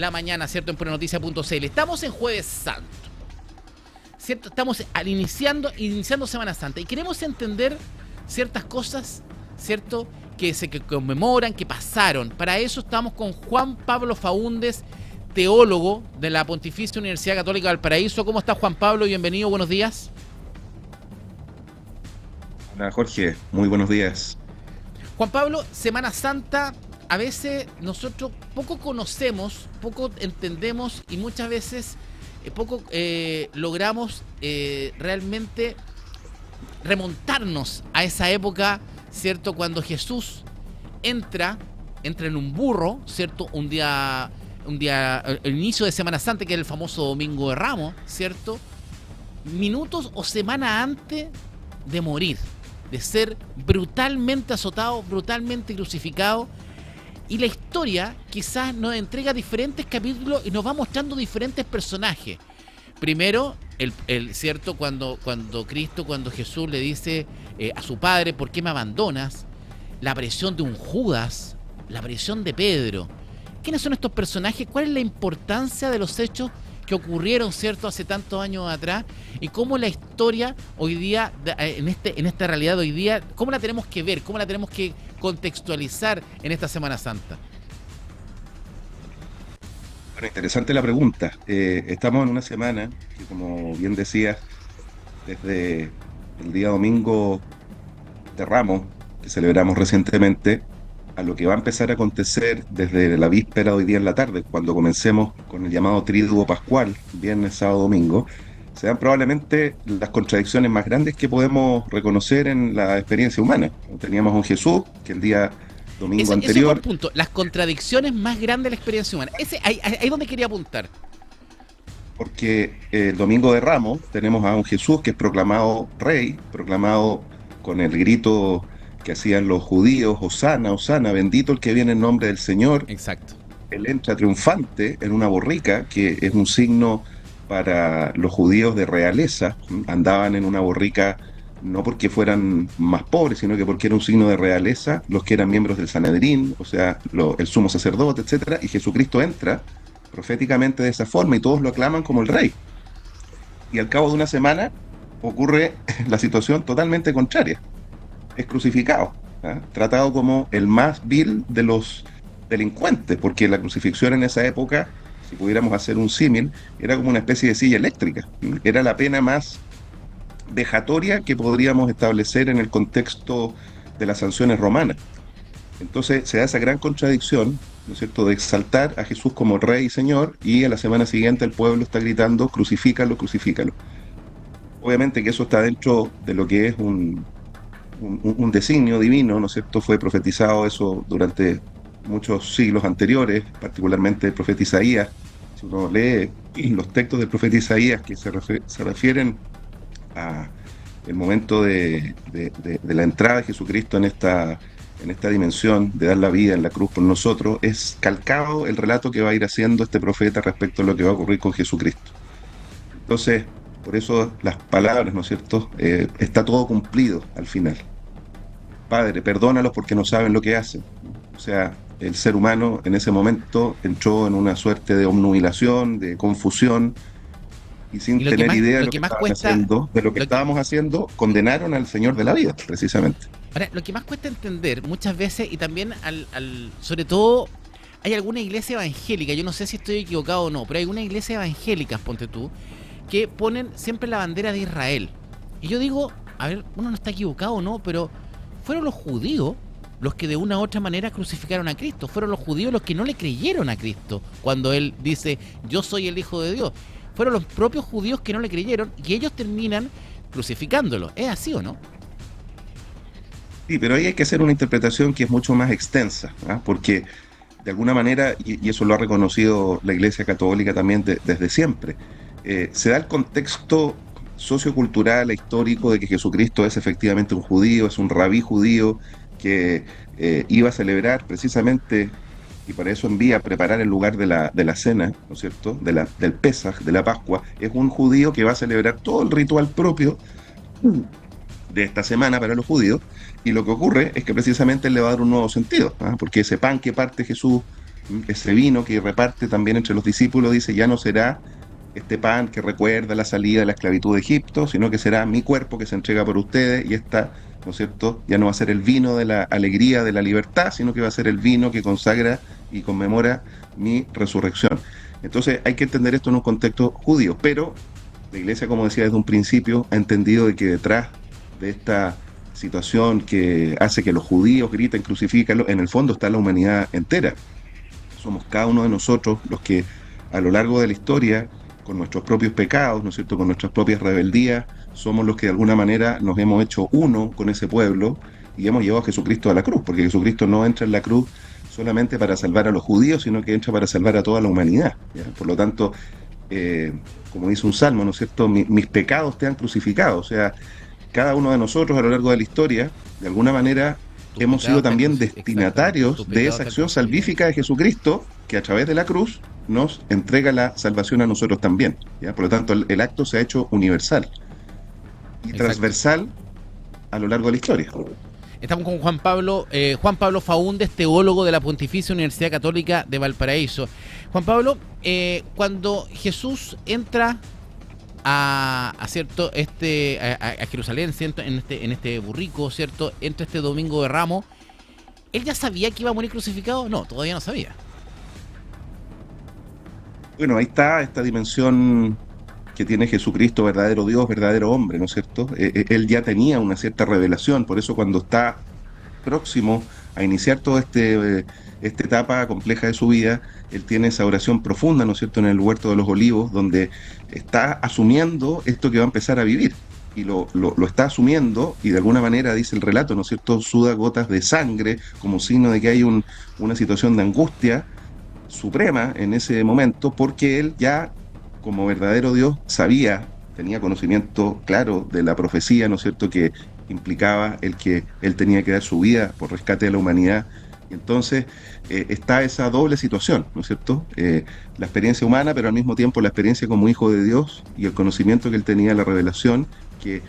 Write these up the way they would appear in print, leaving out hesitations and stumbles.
La mañana, ¿cierto? En Pronoticia.cl. Estamos en Jueves Santo, ¿cierto? Estamos iniciando Semana Santa y queremos entender ciertas cosas, ¿cierto? Que conmemoran, que pasaron. Para eso estamos con Juan Pablo Faúndez, teólogo de la Pontificia Universidad Católica de Valparaíso. ¿Cómo está, Juan Pablo? Bienvenido, buenos días. Hola Jorge, muy buenos días. Juan Pablo, Semana Santa, a veces nosotros poco conocemos, poco entendemos y muchas veces poco logramos realmente remontarnos a esa época, ¿cierto? Cuando Jesús entra en un burro, ¿cierto? Un día, el inicio de Semana Santa, que es el famoso Domingo de Ramos, ¿cierto? Minutos o semana antes de morir, de ser brutalmente azotado, brutalmente crucificado. Y la historia quizás nos entrega diferentes capítulos y nos va mostrando diferentes personajes. Primero, cierto, cuando Jesús le dice a su padre, ¿por qué me abandonas? La aparición de un Judas, la aparición de Pedro. ¿Quiénes son estos personajes? ¿Cuál es la importancia de los hechos que ocurrieron, cierto, hace tantos años atrás? Y cómo la historia hoy día, en esta realidad de hoy día, cómo la tenemos que ver, cómo la tenemos que contextualizar en esta Semana Santa. Bueno, interesante la pregunta. Estamos en una semana que, como bien decías, desde el día domingo de Ramos, que celebramos recientemente, a lo que va a empezar a acontecer desde la víspera de hoy día en la tarde, cuando comencemos con el llamado Tríduo Pascual, viernes, sábado, domingo, se dan probablemente las contradicciones más grandes que podemos reconocer en la experiencia humana. Teníamos a un Jesús que el día domingo Ese es anterior... un punto, las contradicciones más grandes de la experiencia humana. Ahí es donde quería apuntar. Porque el domingo de Ramos tenemos a un Jesús que es proclamado rey, proclamado con el grito que hacían los judíos, Hosana, Hosana, bendito el que viene en nombre del Señor. Exacto. Él entra triunfante en una borrica, que es un signo para los judíos de realeza. Andaban en una borrica no porque fueran más pobres, sino que porque era un signo de realeza, los que eran miembros del Sanedrín, o sea, el sumo sacerdote, etcétera, y Jesucristo entra proféticamente de esa forma y todos lo aclaman como el rey. Y al cabo de una semana ocurre la situación totalmente contraria. Es crucificado, ¿eh? Tratado como el más vil de los delincuentes, porque la crucifixión en esa época, si pudiéramos hacer un símil, era como una especie de silla eléctrica. Era la pena más vejatoria que podríamos establecer en el contexto de las sanciones romanas. Entonces se da esa gran contradicción, ¿no es cierto?, de exaltar a Jesús como rey y señor, y a la semana siguiente el pueblo está gritando, crucifícalo, crucifícalo. Obviamente que eso está dentro de lo que es un designio divino, ¿no es cierto? Fue profetizado eso durante muchos siglos anteriores, particularmente el profeta Isaías. Si uno lee los textos del profeta Isaías que se refieren a el momento de la entrada de Jesucristo en esta dimensión de dar la vida en la cruz por nosotros, es calcado el relato que va a ir haciendo este profeta respecto a lo que va a ocurrir con Jesucristo. Entonces, por eso las palabras, ¿no es cierto? Está todo cumplido al final. Padre, perdónalos porque no saben lo que hacen. O sea, el ser humano en ese momento entró en una suerte de obnubilación, de confusión, y sin tener idea de lo que estaban haciendo, de lo que estábamos haciendo, condenaron al Señor de la vida, precisamente. Ahora, lo que más cuesta entender muchas veces, y también sobre todo, hay alguna iglesia evangélica, yo no sé si estoy equivocado o no, pero hay algunas iglesias evangélicas, ponte tú, que ponen siempre la bandera de Israel. Y yo digo, a ver, uno no está equivocado o no, pero fueron los judíos los que de una u otra manera crucificaron a Cristo. Fueron los judíos los que no le creyeron a Cristo cuando Él dice, yo soy el Hijo de Dios. Fueron los propios judíos que no le creyeron y ellos terminan crucificándolo. ¿Es así o no? Sí, pero ahí hay que hacer una interpretación que es mucho más extensa, ¿eh? Porque de alguna manera, y eso lo ha reconocido la Iglesia Católica también desde siempre, se da el contexto sociocultural e histórico de que Jesucristo es efectivamente un judío, es un rabí judío que iba a celebrar precisamente, y para eso envía a preparar el lugar de la cena, ¿no es cierto?, del Pesaj, de la Pascua. Es un judío que va a celebrar todo el ritual propio de esta semana para los judíos, y lo que ocurre es que precisamente él le va a dar un nuevo sentido, ¿ah? Porque ese pan que parte Jesús ese vino que reparte también entre los discípulos, dice, ya no será este pan que recuerda la salida de la esclavitud de Egipto, sino que será mi cuerpo que se entrega por ustedes, y esta, ¿no es cierto?, ya no va a ser el vino de la alegría, de la libertad, sino que va a ser el vino que consagra y conmemora mi resurrección. Entonces hay que entender esto en un contexto judío, pero la Iglesia, como decía desde un principio, ha entendido de que detrás de esta situación que hace que los judíos griten crucifícalo, en el fondo está la humanidad entera. Somos cada uno de nosotros los que a lo largo de la historia, con nuestros propios pecados, ¿no es cierto?, con nuestras propias rebeldías, somos los que de alguna manera nos hemos hecho uno con ese pueblo y hemos llevado a Jesucristo a la cruz, porque Jesucristo no entra en la cruz solamente para salvar a los judíos, sino que entra para salvar a toda la humanidad, ¿ya? Por lo tanto, como dice un salmo, ¿no es cierto?, mis pecados te han crucificado. O sea, cada uno de nosotros a lo largo de la historia, de alguna manera, hemos sido también destinatarios de esa acción salvífica de Jesucristo, que a través de la cruz nos entrega la salvación a nosotros también, ¿ya? Por lo tanto, el acto se ha hecho universal y transversal a lo largo de la historia. Estamos con Juan Pablo Faúndez, teólogo de la Pontificia Universidad Católica de Valparaíso. Juan Pablo, cuando Jesús entra a Jerusalén, ¿cierto?, en este burrico, ¿cierto?, entra este domingo de Ramos, ¿él ya sabía que iba a morir crucificado? No, todavía no sabía. Bueno, ahí está esta dimensión que tiene Jesucristo, verdadero Dios, verdadero hombre, ¿no es cierto? Él ya tenía una cierta revelación, por eso cuando está próximo a iniciar toda esta etapa compleja de su vida, él tiene esa oración profunda, ¿no es cierto?, en el huerto de los olivos, donde está asumiendo esto que va a empezar a vivir, y lo está asumiendo, y de alguna manera, dice el relato, ¿no es cierto?, suda gotas de sangre, como signo de que hay una situación de angustia suprema en ese momento, porque él ya, como verdadero Dios, tenía conocimiento claro de la profecía, ¿no es cierto?, que implicaba el que él tenía que dar su vida por rescate de la humanidad. Y entonces está esa doble situación, ¿no es cierto?, la experiencia humana, pero al mismo tiempo la experiencia como hijo de Dios y el conocimiento que él tenía, la revelación que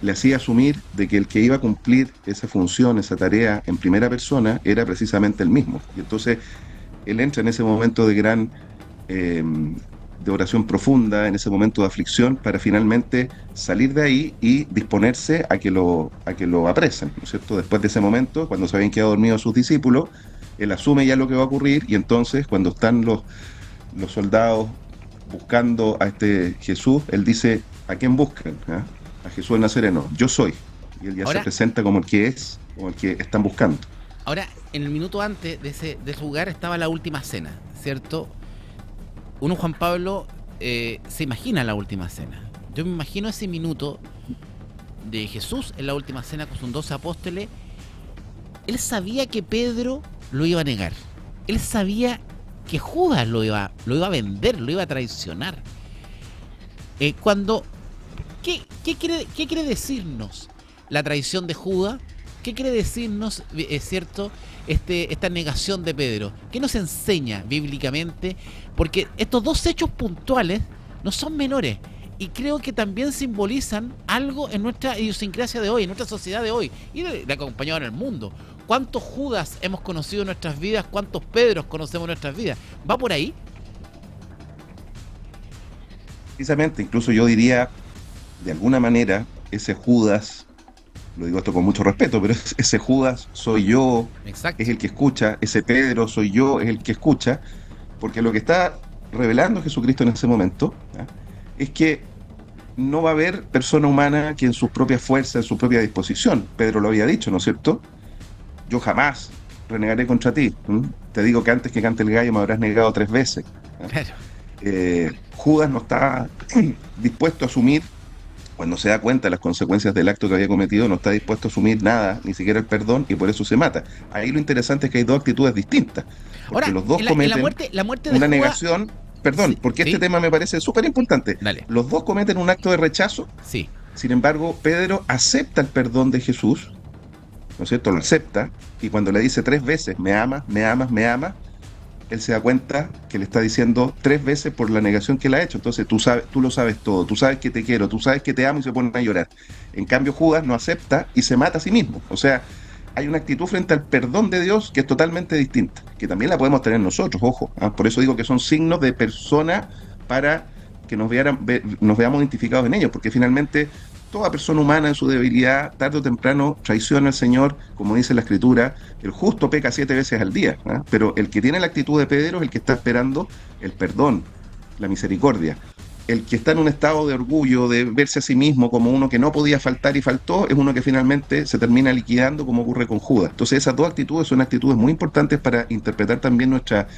le hacía asumir de que el que iba a cumplir esa función, esa tarea en primera persona, era precisamente él mismo. Y entonces él entra en ese momento de gran de oración profunda, en ese momento de aflicción, para finalmente salir de ahí y disponerse a que lo apresen, ¿no es cierto? Después de ese momento, cuando se habían quedado dormidos sus discípulos, él asume ya lo que va a ocurrir, y entonces cuando están los soldados buscando a este Jesús, él dice, ¿a quién buscan? ¿Ah? A Jesús el Nazareno, yo soy. Y él ya se presenta como el que es, como el que están buscando. Ahora, en el minuto antes de ese lugar estaba la última cena, ¿cierto? Uno, Juan Pablo, se imagina la última cena. Yo me imagino ese minuto de Jesús en la última cena con sus 12 apóstoles. Él sabía que Pedro lo iba a negar. Él sabía que Judas lo iba a vender, lo iba a traicionar. ¿Qué quiere decirnos la traición de Judas? ¿Qué quiere decirnos, cierto, esta negación de Pedro? ¿Qué nos enseña bíblicamente? Porque estos dos hechos puntuales no son menores, y creo que también simbolizan algo en nuestra idiosincrasia de hoy, en nuestra sociedad de hoy, y de acompañado en el mundo. ¿Cuántos Judas hemos conocido en nuestras vidas? ¿Cuántos Pedros conocemos en nuestras vidas? ¿Va por ahí? Precisamente, incluso yo diría, de alguna manera, ese Judas, lo digo esto con mucho respeto, pero ese Judas soy yo. Exacto. Es el que escucha, ese Pedro soy yo, es el que escucha, porque lo que está revelando Jesucristo en ese momento, ¿ya?, es que no va a haber persona humana que en sus propias fuerzas, en su propia disposición, Pedro lo había dicho, ¿no es cierto?, yo jamás renegaré contra ti. Te digo que antes que cante el gallo me habrás negado 3 veces. Claro. Judas no está dispuesto a asumir, cuando se da cuenta de las consecuencias del acto que había cometido, no está dispuesto a asumir nada, ni siquiera el perdón, y por eso se mata. Ahí lo interesante es que hay dos actitudes distintas. Porque ahora, los dos cometen la muerte de una Judas, negación. Perdón, sí, porque este tema me parece súper importante. Dale. Los dos cometen un acto de rechazo. Sí. Sin embargo, Pedro acepta el perdón de Jesús, ¿no es cierto? Lo acepta, y cuando le dice 3 veces, me amas, me amas, me amas, él se da cuenta que le está diciendo 3 veces por la negación que él ha hecho. Entonces tú lo sabes todo, tú sabes que te quiero, tú sabes que te amo, y se pone a llorar. En cambio, Judas no acepta y se mata a sí mismo. O sea, hay una actitud frente al perdón de Dios que es totalmente distinta, que también la podemos tener nosotros, ojo. Por eso digo que son signos de persona para que nos veamos identificados en ellos, porque finalmente toda persona humana en su debilidad, tarde o temprano, traiciona al Señor, como dice la Escritura, el justo peca 7 veces al día, pero el que tiene la actitud de Pedro es el que está esperando el perdón, la misericordia. El que está en un estado de orgullo, de verse a sí mismo como uno que no podía faltar y faltó, es uno que finalmente se termina liquidando, como ocurre con Judas. Entonces esas dos actitudes son actitudes muy importantes para interpretar también nuestra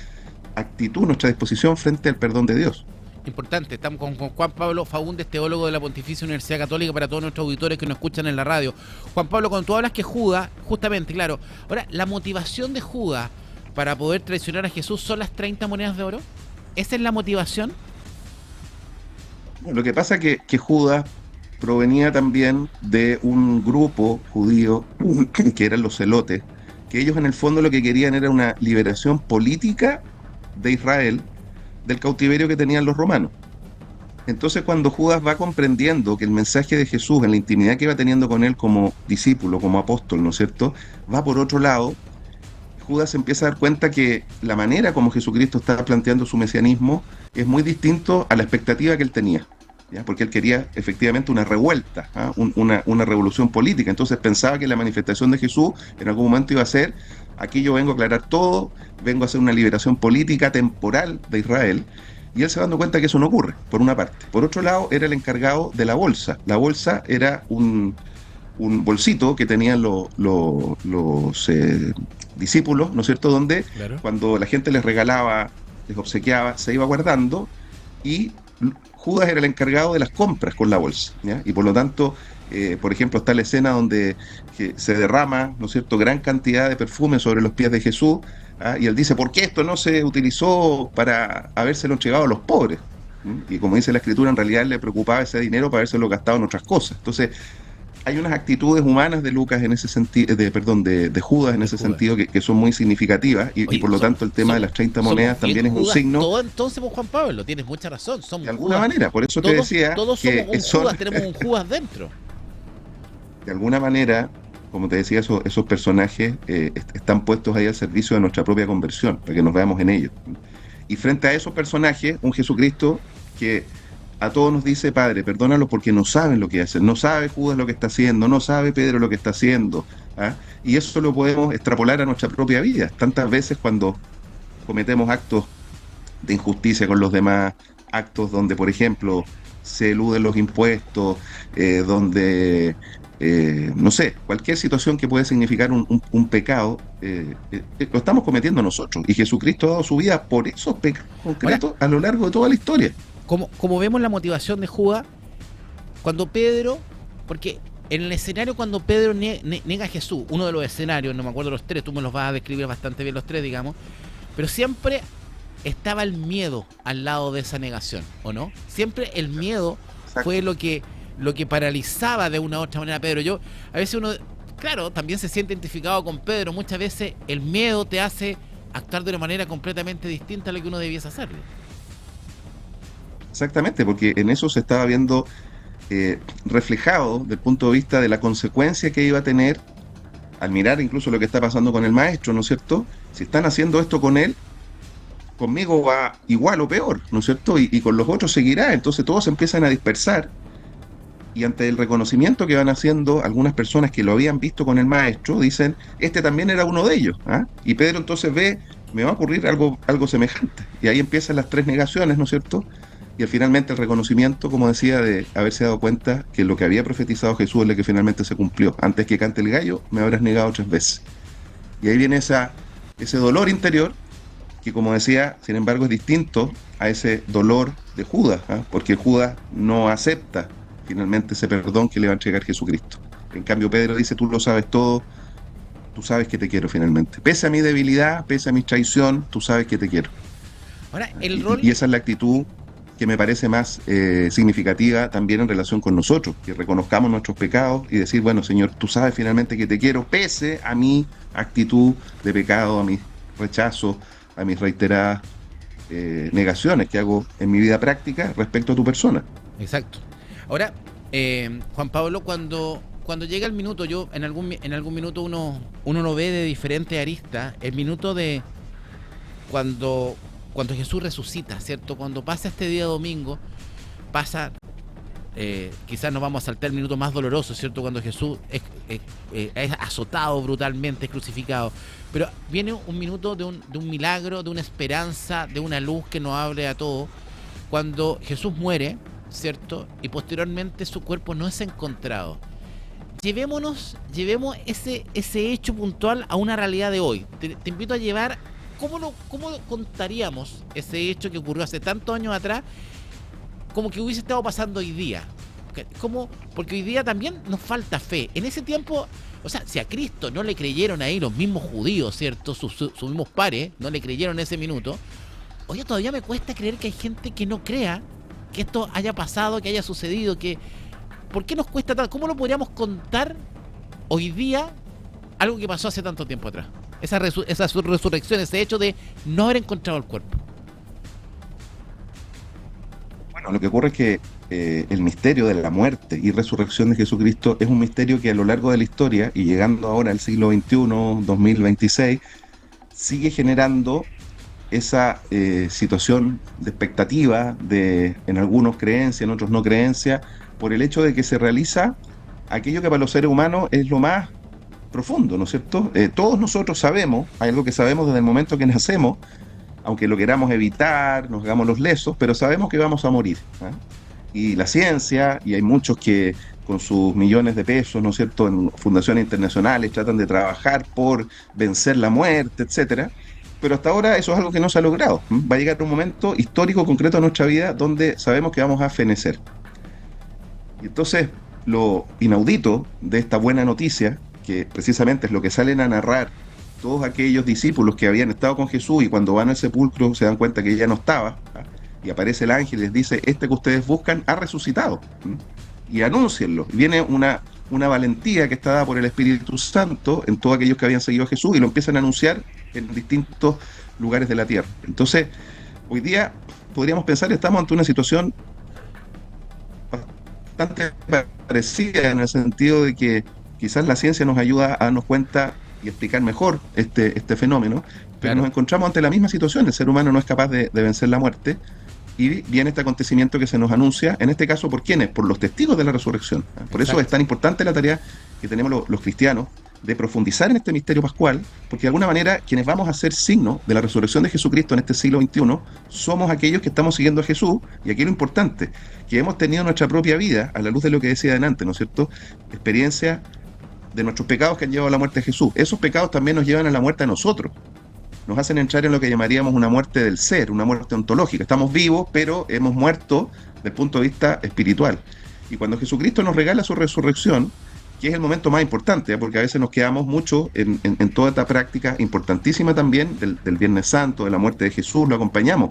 actitud, nuestra disposición frente al perdón de Dios. Importante, estamos con Juan Pablo Faúndez, teólogo de la Pontificia Universidad Católica, para todos nuestros auditores que nos escuchan en la radio. Juan Pablo, cuando tú hablas que Judas, justamente, claro, ahora, la motivación de Judas para poder traicionar a Jesús son las 30 monedas de oro. ¿Esa es la motivación? Bueno, lo que pasa es que Judas provenía también de un grupo judío que eran los celotes, que ellos en el fondo lo que querían era una liberación política de Israel del cautiverio que tenían los romanos. Entonces cuando Judas va comprendiendo que el mensaje de Jesús en la intimidad que iba teniendo con él como discípulo, como apóstol, ¿no es cierto?, va por otro lado, Judas empieza a dar cuenta que la manera como Jesucristo estaba planteando su mesianismo es muy distinto a la expectativa que él tenía, ¿ya? Porque él quería efectivamente una revuelta, una revolución política. Entonces pensaba que la manifestación de Jesús en algún momento iba a ser: aquí yo vengo a aclarar todo, vengo a hacer una liberación política temporal de Israel. Y él se va dando cuenta que eso no ocurre, por una parte. Por otro lado, era el encargado de la bolsa. La bolsa era un bolsito que tenían los discípulos, ¿no es cierto?, donde claro, cuando la gente les regalaba, les obsequiaba, se iba guardando, y Judas era el encargado de las compras con la bolsa, ¿ya? Y por lo tanto, por ejemplo, está la escena donde se derrama, ¿no es cierto?, gran cantidad de perfume sobre los pies de Jesús, y él dice: ¿por qué esto no se utilizó para habérselo entregado a los pobres? Y como dice la Escritura, en realidad le preocupaba ese dinero para habérselo gastado en otras cosas. Entonces, hay unas actitudes humanas de Lucas en ese sentido, de Judas en ese sentido, que son muy significativas, y por lo tanto el tema de las 30 monedas también es un signo. Todo, entonces, Juan Pablo, tienes mucha razón. Somos de alguna manera, por eso te decía. Todos somos un Judas, tenemos un Judas dentro. De alguna manera, como te decía, esos personajes están puestos ahí al servicio de nuestra propia conversión, para que nos veamos en ellos. Y frente a esos personajes, un Jesucristo que a todos nos dice: Padre, perdónalos porque no saben lo que hacen. No sabe Judas lo que está haciendo, no sabe Pedro lo que está haciendo. Y eso lo podemos extrapolar a nuestra propia vida. Tantas veces cuando cometemos actos de injusticia con los demás, actos donde, por ejemplo, se eluden los impuestos, donde, no sé, cualquier situación que puede significar un pecado, lo estamos cometiendo nosotros. Y Jesucristo ha dado su vida por esos pecados concretos a lo largo de toda la historia. Como vemos la motivación de Judas, cuando Pedro, porque en el escenario cuando Pedro niega a Jesús, uno de los escenarios, no me acuerdo los tres, tú me los vas a describir bastante bien los tres, digamos, pero siempre estaba el miedo al lado de esa negación, ¿o no? Siempre el miedo fue lo que paralizaba de una u otra manera a Pedro. A veces uno, claro, también se siente identificado con Pedro, muchas veces el miedo te hace actuar de una manera completamente distinta a lo que uno debiese hacerlo. Exactamente, porque en eso se estaba viendo reflejado desde el punto de vista de la consecuencia que iba a tener al mirar incluso lo que está pasando con el maestro, ¿no es cierto? Si están haciendo esto con él, conmigo va igual o peor, ¿no es cierto? Y con los otros seguirá. Entonces todos se empiezan a dispersar, y ante el reconocimiento que van haciendo algunas personas que lo habían visto con el maestro, dicen: este también era uno de ellos. Y Pedro entonces ve: me va a ocurrir algo semejante. Y ahí empiezan las tres negaciones, ¿no es cierto? Y finalmente el reconocimiento, como decía, de haberse dado cuenta que lo que había profetizado Jesús es lo que finalmente se cumplió. Antes que cante el gallo, me habrás negado 3 veces. Y ahí viene ese dolor interior, que, como decía, sin embargo es distinto a ese dolor de Judas, porque Judas no acepta finalmente ese perdón que le va a entregar Jesucristo. En cambio Pedro dice: tú lo sabes todo, tú sabes que te quiero finalmente. Pese a mi debilidad, pese a mi traición, tú sabes que te quiero. Ahora, y esa es la actitud que me parece más significativa también en relación con nosotros, que reconozcamos nuestros pecados y decir: bueno, Señor, tú sabes finalmente que te quiero, pese a mi actitud de pecado, a mi rechazo, a mis reiteradas negaciones que hago en mi vida práctica respecto a tu persona. Exacto. Ahora, Juan Pablo, cuando cuando llega el minuto, yo en algún minuto uno lo ve de diferentes aristas, el minuto de cuando Jesús resucita, ¿cierto? Cuando pasa este día domingo, pasa, quizás nos vamos a saltar el minuto más doloroso, ¿cierto? Cuando Jesús es azotado brutalmente, es crucificado. Pero viene un minuto de un milagro, de una esperanza, de una luz que nos abre a todos. Cuando Jesús muere, ¿cierto? Y posteriormente su cuerpo no es encontrado. Llevemos ese hecho puntual a una realidad de hoy. Te invito a llevar, ¿cómo contaríamos ese hecho que ocurrió hace tantos años atrás como que hubiese estado pasando hoy día? Porque hoy día también nos falta fe. En ese tiempo, o sea, si a Cristo no le creyeron ahí los mismos judíos, ¿cierto? Sus mismos pares no le creyeron en ese minuto. Oye, todavía me cuesta creer que hay gente que no crea que esto haya pasado, que haya sucedido, ¿por qué nos cuesta tanto? ¿Cómo lo podríamos contar hoy día algo que pasó hace tanto tiempo atrás? Esa resurrección, ese hecho de no haber encontrado el cuerpo. Bueno, lo que ocurre es que el misterio de la muerte y resurrección de Jesucristo es un misterio que a lo largo de la historia, y llegando ahora al siglo XXI, 2026, sigue generando esa situación de expectativa, en algunos creencia, en otros no creencia, por el hecho de que se realiza aquello que para los seres humanos es lo más profundo, ¿no es cierto? Todos nosotros sabemos, hay algo que sabemos desde el momento que nacemos, aunque lo queramos evitar, nos hagamos los lesos, pero sabemos que vamos a morir, ¿eh? Y la ciencia, y hay muchos que con sus millones de pesos, ¿no es cierto?, en fundaciones internacionales tratan de trabajar por vencer la muerte, etcétera. Pero hasta ahora eso es algo que no se ha logrado. Va a llegar un momento histórico concreto en nuestra vida donde sabemos que vamos a fenecer. Y entonces lo inaudito de esta buena noticia, que precisamente es lo que salen a narrar todos aquellos discípulos que habían estado con Jesús y cuando van al sepulcro se dan cuenta que ya no estaba, ¿ah? Y aparece el ángel y les dice, este que ustedes buscan ha resucitado, y anúncienlo. Viene una valentía que está dada por el Espíritu Santo en todos aquellos que habían seguido a Jesús y lo empiezan a anunciar en distintos lugares de la tierra. Entonces, hoy día podríamos pensar que estamos ante una situación bastante parecida, en el sentido de que quizás la ciencia nos ayuda a darnos cuenta y explicar mejor este fenómeno, pero claro, nos encontramos ante la misma situación. El ser humano no es capaz de vencer la muerte, y viene este acontecimiento que se nos anuncia, en este caso, ¿por quiénes? Por los testigos de la resurrección. Por eso es tan importante la tarea que tenemos los cristianos de profundizar en este misterio pascual, porque de alguna manera quienes vamos a ser signo de la resurrección de Jesucristo en este siglo XXI somos aquellos que estamos siguiendo a Jesús. Y aquí lo importante, que hemos tenido nuestra propia vida, a la luz de lo que decía adelante, ¿no es cierto?, experiencia de nuestros pecados que han llevado a la muerte de Jesús. Esos pecados también nos llevan a la muerte a nosotros. Nos hacen entrar en lo que llamaríamos una muerte del ser, una muerte ontológica. Estamos vivos, pero hemos muerto desde el punto de vista espiritual. Y cuando Jesucristo nos regala su resurrección, que es el momento más importante, porque a veces nos quedamos mucho en toda esta práctica importantísima también del Viernes Santo, de la muerte de Jesús, lo acompañamos.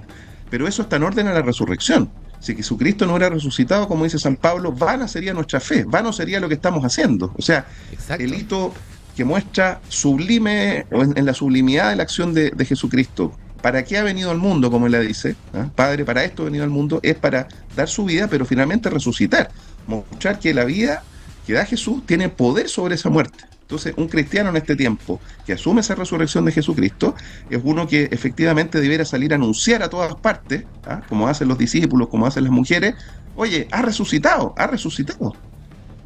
Pero eso está en orden a la resurrección. Si Jesucristo no hubiera resucitado, como dice San Pablo, vana sería nuestra fe, vano sería lo que estamos haciendo. O sea, exacto, el hito que muestra sublime, o en la sublimidad de la acción de Jesucristo. ¿Para qué ha venido al mundo? Como él le dice, ¿eh? Padre, para esto ha venido al mundo, es para dar su vida, pero finalmente resucitar. Mostrar que la vida que da Jesús tiene poder sobre esa muerte. Entonces, un cristiano en este tiempo que asume esa resurrección de Jesucristo es uno que efectivamente debiera salir a anunciar a todas partes, ¿ah?, como hacen los discípulos, como hacen las mujeres, oye, ha resucitado, ha resucitado.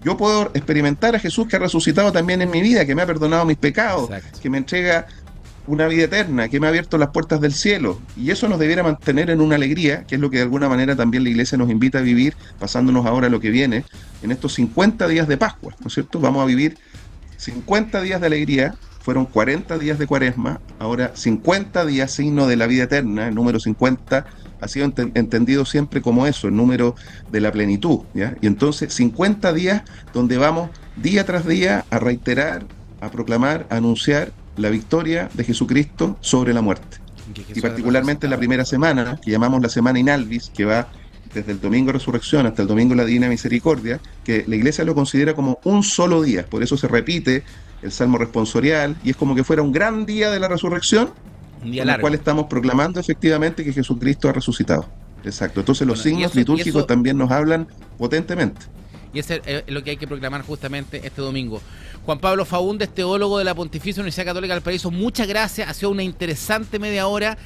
Yo puedo experimentar a Jesús que ha resucitado también en mi vida, que me ha perdonado mis pecados, exacto, que me entrega una vida eterna, que me ha abierto las puertas del cielo. Y eso nos debiera mantener en una alegría, que es lo que de alguna manera también la Iglesia nos invita a vivir, pasándonos ahora a lo que viene, en estos 50 días de Pascua, ¿no es cierto? Vamos a vivir 50 días de alegría, fueron 40 días de Cuaresma, ahora 50 días, signo de la vida eterna. El número 50 ha sido entendido siempre como eso, el número de la plenitud, ¿ya? Y entonces 50 días donde vamos día tras día a reiterar, a proclamar, a anunciar la victoria de Jesucristo sobre la muerte. Y particularmente en la primera semana, que llamamos la semana in albis, que va desde el domingo de resurrección hasta el domingo de la Divina Misericordia, que la Iglesia lo considera como un solo día. Por eso se repite el Salmo responsorial, y es como que fuera un gran día de la resurrección, en el cual estamos proclamando efectivamente que Jesucristo ha resucitado. Exacto. Entonces los signos litúrgicos también nos hablan potentemente. y eso es lo que hay que proclamar justamente este domingo. Juan Pablo Faúndez, teólogo de la Pontificia Universidad Católica del Valparaíso, muchas gracias, ha sido una interesante media hora,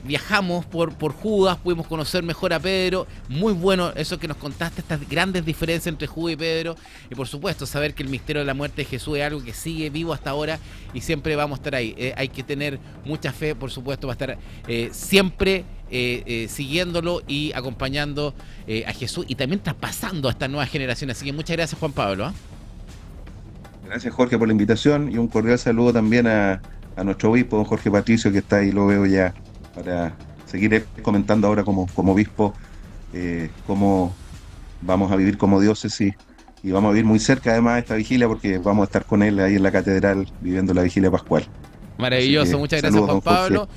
viajamos por Judas, pudimos conocer mejor a Pedro, muy bueno eso que nos contaste, estas grandes diferencias entre Judas y Pedro, y por supuesto saber que el misterio de la muerte de Jesús es algo que sigue vivo hasta ahora y siempre vamos a estar ahí. Hay que tener mucha fe, por supuesto, va a estar siempre siguiéndolo y acompañando a Jesús y también traspasando a esta nueva generación. Así que muchas gracias, Juan Pablo. Gracias, Jorge, por la invitación y un cordial saludo también a nuestro obispo, don Jorge Patricio, que está ahí, lo veo ya, para seguir comentando ahora como obispo cómo vamos a vivir como diócesis y vamos a vivir muy cerca además de esta vigilia porque vamos a estar con él ahí en la catedral viviendo la vigilia pascual. Maravilloso, muchas gracias, Juan Pablo.